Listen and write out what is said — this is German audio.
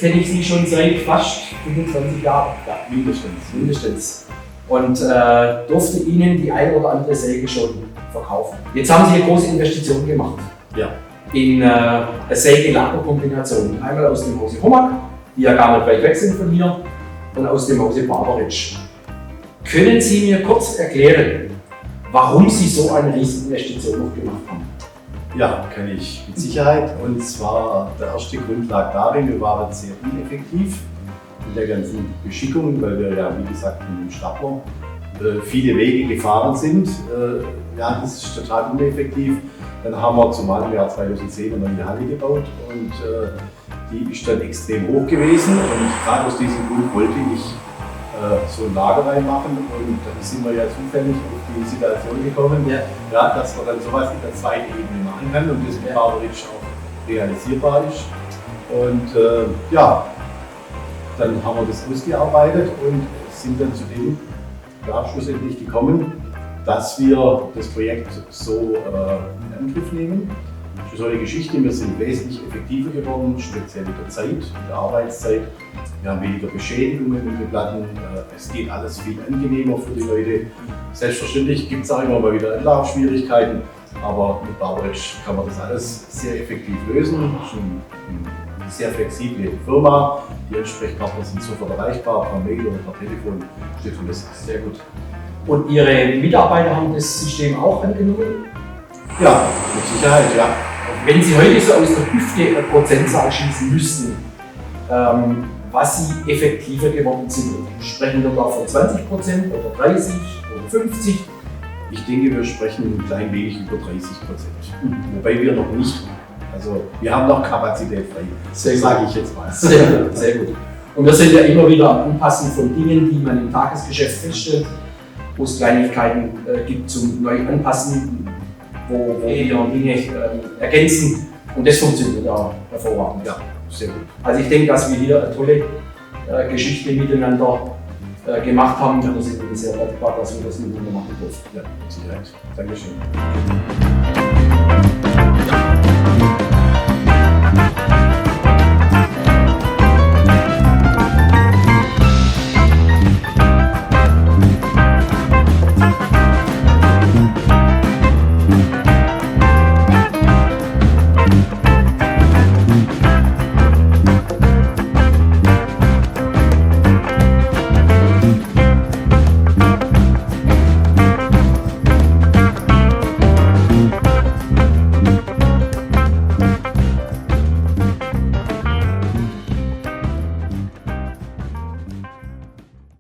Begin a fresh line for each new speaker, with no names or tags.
kenne ich Sie schon seit fast 25 Jahren.
Ja, mindestens.
Und durfte Ihnen die eine oder andere Säge schon verkaufen. Jetzt haben Sie eine große Investition gemacht.
Ja.
In eine Säge-Lager-Kombination. Einmal aus dem Hause Homag, die ja gar nicht weit weg sind von hier, und aus dem Hause Barbarich. Können Sie mir kurz erklären, warum Sie so eine Rieseninvestition noch gemacht haben?
Ja, kann ich mit Sicherheit. Und zwar der erste Grund lag darin, wir waren sehr ineffektiv in der ganzen Beschickung, weil wir ja, wie gesagt, mit dem Stapler viele Wege gefahren sind. Ja, das ist total ineffektiv. Dann haben wir zumal im Jahr 2010 eine neue Halle gebaut und die ist dann extrem hoch gewesen. Und gerade aus diesem Grund wollte ich so ein Lager reinmachen und dann sind wir ja zufällig auf die Situation gekommen, ja, dass man dann sowas in der zweiten Ebene machen kann und das mit Barbarich auch realisierbar ist. Und ja, dann haben wir das ausgearbeitet und sind dann zu dem schlussendlich gekommen, dass wir das Projekt so in Angriff nehmen. Das ist so eine Geschichte, wir sind wesentlich effektiver geworden, speziell mit der Zeit, mit der Arbeitszeit. Wir haben weniger Beschädigungen mit den Platten, es geht alles viel angenehmer für die Leute. Selbstverständlich gibt es auch immer mal wieder Anlaufschwierigkeiten, aber mit Barbarich kann man das alles sehr effektiv lösen. Das ist eine sehr flexible Firma, die Ansprechpartner sind sofort erreichbar, per Mail oder per Telefon, steht für das sehr gut.
Und Ihre Mitarbeiter haben das System auch angenommen?
Ja, mit Sicherheit, ja.
Wenn Sie heute so aus der Hüfte eine Prozentzahl schießen müssten, was Sie effektiver geworden sind, sprechen wir da von 20% oder 30% oder 50%?
Ich denke, wir sprechen ein klein wenig über 30%. Wobei wir noch nicht, also wir haben noch Kapazität frei, sage ich jetzt mal.
Sehr gut, sehr gut. Und wir sind ja immer wieder am Anpassen von Dingen, die man im Tagesgeschäft feststellt, wo es Kleinigkeiten gibt zum Neuanpassen, wo wir Dinge ergänzen, und das funktioniert ja hervorragend.
Ja, sehr gut.
Also ich denke, dass wir hier eine tolle Geschichte miteinander gemacht haben, und wir sind sehr dankbar, dass wir das miteinander machen durften.
Ja, mit Sicherheit. Dankeschön.
Ja.